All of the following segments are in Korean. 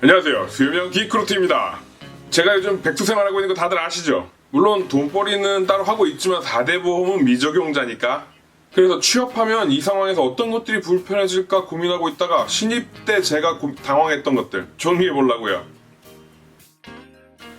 안녕하세요. 수요명 기크루트입니다. 제가 요즘 백수 생활하고 있는 거 다들 아시죠? 물론 돈벌이는 따로 하고 있지만 4대 보험은 미적용자니까. 그래서 취업하면 이 상황에서 어떤 것들이 불편해질까 고민하고 있다가 신입 때 제가 당황했던 것들 정리해보려고요.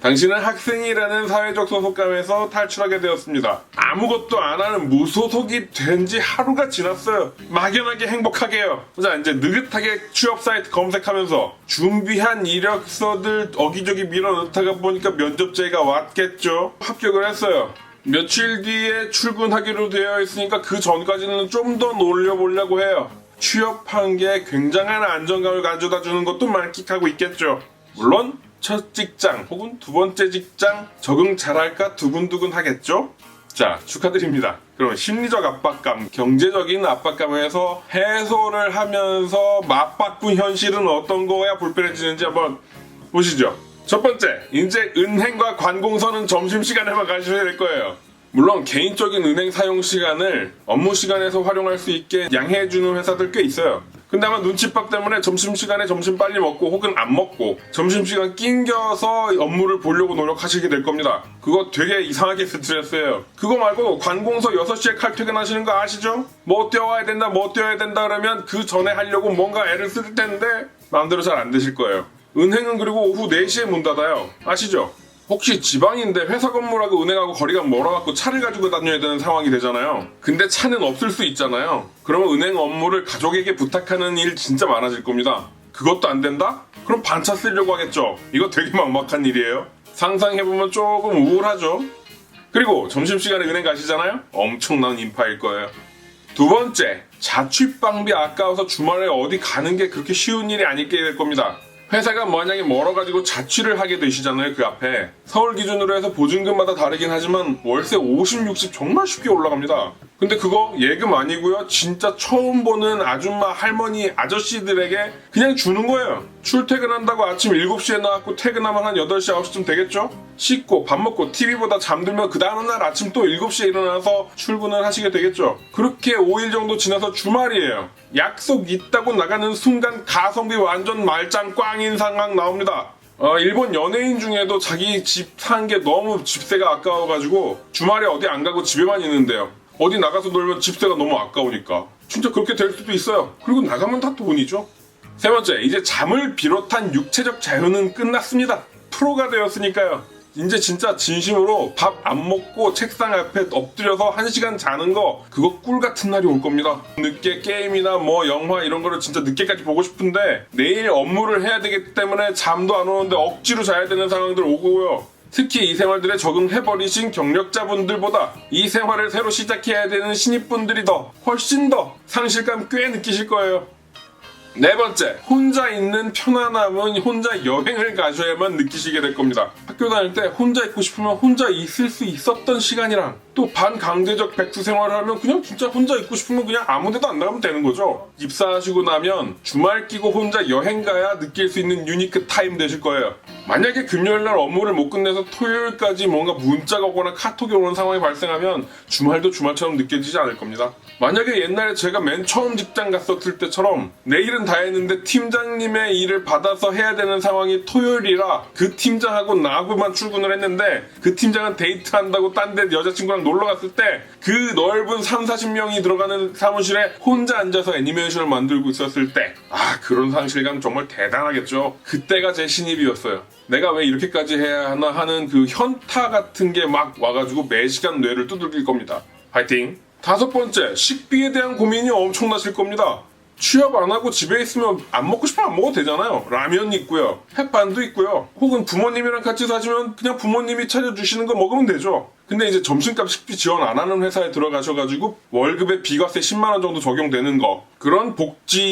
당신은 학생이라는 사회적 소속감에서 탈출하게 되었습니다. 아무것도 안 하는 무소속이 된 지 하루가 지났어요. 막연하게 행복하게요. 자, 이제 느긋하게 취업 사이트 검색하면서 준비한 이력서들 어기저기 밀어넣다가 보니까 면접제가 왔겠죠. 합격을 했어요. 며칠 뒤에 출근하기로 되어 있으니까 그 전까지는 좀 더 놀려보려고 해요. 취업한 게 굉장한 안정감을 가져다 주는 것도 만끽하고 있겠죠. 물론 첫 직장 혹은 두 번째 직장 적응 잘할까 두근두근 하겠죠? 자, 축하드립니다. 그럼 심리적 압박감, 경제적인 압박감에서 해소를 하면서 맞바꾼 현실은 어떤 거야 불편해지는지 한번 보시죠. 첫 번째, 이제 은행과 관공서는 점심시간에만 가셔야 될 거예요. 물론 개인적인 은행 사용 시간을 업무 시간에서 활용할 수 있게 양해해주는 회사들 꽤 있어요. 근데 아마 눈치밥 때문에 점심시간에 점심 빨리 먹고 혹은 안 먹고 점심시간 낑겨서 업무를 보려고 노력하시게 될 겁니다. 그거 되게 이상하게 스트레스예요. 그거 말고 관공서 6시에 칼퇴근하시는 거 아시죠? 뭐 뛰어와야 된다 그러면 그 전에 하려고 뭔가 애를 쓸 텐데 마음대로 잘 안 되실 거예요. 은행은 그리고 오후 4시에 문 닫아요. 아시죠? 혹시 지방인데 회사 건물하고 은행하고 거리가 멀어갖고 차를 가지고 다녀야 되는 상황이 되잖아요. 근데 차는 없을 수 있잖아요. 그러면 은행 업무를 가족에게 부탁하는 일 진짜 많아질 겁니다. 그것도 안 된다? 그럼 반차 쓰려고 하겠죠. 이거 되게 막막한 일이에요. 상상해보면 조금 우울하죠. 그리고 점심시간에 은행 가시잖아요. 엄청난 인파일 거예요. 두 번째, 자취방비 아까워서 주말에 어디 가는 게 그렇게 쉬운 일이 아니게 될 겁니다. 회사가 만약에 멀어가지고 자취를 하게 되시잖아요. 그 앞에 서울 기준으로 해서 보증금마다 다르긴 하지만 월세 50, 60 정말 쉽게 올라갑니다. 근데 그거 예금 아니고요. 진짜 처음 보는 아줌마, 할머니, 아저씨들에게 그냥 주는 거예요. 출퇴근한다고 아침 7시에 나왔고 퇴근하면 한 8시, 9시쯤 되겠죠? 씻고 밥 먹고 TV 보다 잠들면 그 다음날 아침 또 7시에 일어나서 출근을 하시게 되겠죠? 그렇게 5일 정도 지나서 주말이에요. 약속 있다고 나가는 순간 가성비 완전 말짱 꽝인 상황 나옵니다. 일본 연예인 중에도 자기 집 산 게 너무 집세가 아까워가지고 주말에 어디 안 가고 집에만 있는데요. 어디 나가서 놀면 집세가 너무 아까우니까 진짜 그렇게 될 수도 있어요. 그리고 나가면 다 돈이죠. 세 번째, 이제 잠을 비롯한 육체적 자유는 끝났습니다. 프로가 되었으니까요. 이제 진짜 진심으로 밥 안 먹고 책상 앞에 엎드려서 1시간 자는 거 그거 꿀 같은 날이 올 겁니다. 늦게 게임이나 뭐 영화 이런 거를 진짜 늦게까지 보고 싶은데 내일 업무를 해야 되기 때문에 잠도 안 오는데 억지로 자야 되는 상황들 오고요. 특히 이 생활들에 적응해버리신 경력자분들보다 이 생활을 새로 시작해야 되는 신입분들이 훨씬 더 상실감 꽤 느끼실 거예요. 네 번째, 혼자 있는 편안함은 혼자 여행을 가셔야만 느끼시게 될 겁니다. 학교 다닐 때 혼자 있고 싶으면 혼자 있을 수 있었던 시간이랑 또 반강제적 백수 생활을 하면 그냥 진짜 혼자 있고 싶으면 그냥 아무데도 안 나가면 되는 거죠. 입사하시고 나면 주말 끼고 혼자 여행 가야 느낄 수 있는 유니크 타임 되실 거예요. 만약에 금요일날 업무를 못 끝내서 토요일까지 뭔가 문자가 오거나 카톡이 오는 상황이 발생하면 주말도 주말처럼 느껴지지 않을 겁니다. 만약에 옛날에 제가 맨 처음 직장 갔었을 때처럼 내일은 다 했는데 팀장님의 일을 받아서 해야 되는 상황이 토요일이라 그 팀장하고 나하고만 출근을 했는데 그 팀장은 데이트한다고 딴 데 여자친구랑 놀러 갔을 때 그 넓은 3, 40명이 들어가는 사무실에 혼자 앉아서 애니메이션을 만들고 있었을 때 그런 상실감 정말 대단하겠죠. 그때가 제 신입이었어요. 내가 왜 이렇게까지 해야 하나 하는 그 현타 같은 게 막 와가지고 매시간 뇌를 두들길 겁니다. 파이팅! 다섯 번째, 식비에 대한 고민이 엄청나실 겁니다. 취업 안 하고 집에 있으면 안 먹고 싶으면 안 먹어도 되잖아요. 라면 있고요. 햇반도 있고요. 혹은 부모님이랑 같이 사시면 그냥 부모님이 차려주시는 거 먹으면 되죠. 근데 이제 점심값 식비 지원 안 하는 회사에 들어가셔가지고 월급에 비과세 10만원 정도 적용되는 거 그런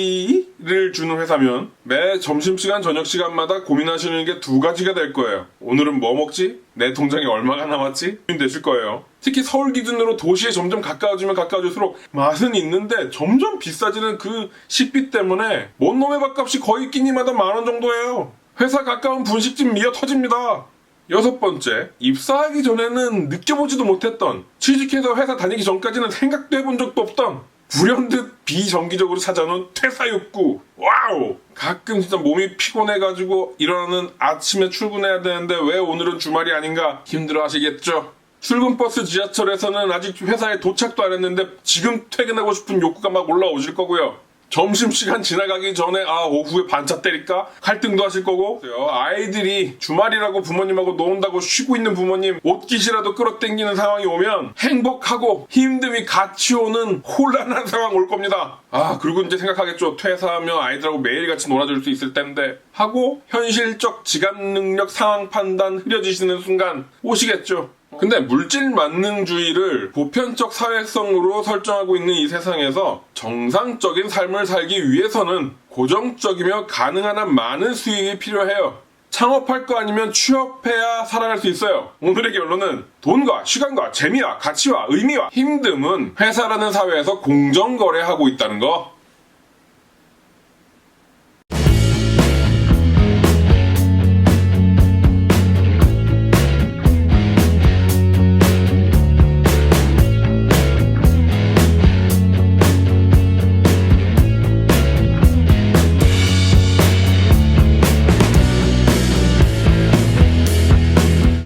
복지를 주는 회사면 매 점심시간 저녁시간마다 고민하시는 게 두 가지가 될 거예요. 오늘은 뭐 먹지? 내 통장에 얼마가 남았지? 되실 거예요. 특히 서울 기준으로 도시에 점점 가까워지면 가까워질수록 맛은 있는데 점점 비싸지는 그 식비 때문에 뭔 놈의 밥값이 거의 끼니마다 10,000원 정도예요. 회사 가까운 분식집 미어 터집니다. 여섯 번째, 입사하기 전에는 느껴보지도 못했던, 취직해서 회사 다니기 전까지는 생각도 해본 적도 없던 불현듯 비정기적으로 찾아오는 퇴사 욕구. 와우! 가끔 진짜 몸이 피곤해가지고 일어나는 아침에 출근해야 되는데 왜 오늘은 주말이 아닌가 힘들어 하시겠죠? 출근버스 지하철에서는 아직 회사에 도착도 안 했는데 지금 퇴근하고 싶은 욕구가 막 올라오실 거고요. 점심시간 지나가기 전에 오후에 반차 때릴까? 갈등도 하실 거고 아이들이 주말이라고 부모님하고 논다고 쉬고 있는 부모님 옷깃이라도 끌어당기는 상황이 오면 행복하고 힘듦이 같이 오는 혼란한 상황 올 겁니다. 그리고 이제 생각하겠죠. 퇴사하면 아이들하고 매일같이 놀아줄 수 있을 텐데 하고 현실적 지각 능력 상황 판단 흐려지시는 순간 오시겠죠. 근데 물질 만능주의를 보편적 사회성으로 설정하고 있는 이 세상에서 정상적인 삶을 살기 위해서는 고정적이며 가능한 한 많은 수익이 필요해요. 창업할 거 아니면 취업해야 살아갈 수 있어요. 오늘의 결론은 돈과 시간과 재미와 가치와 의미와 힘듦은 회사라는 사회에서 공정거래하고 있다는 거.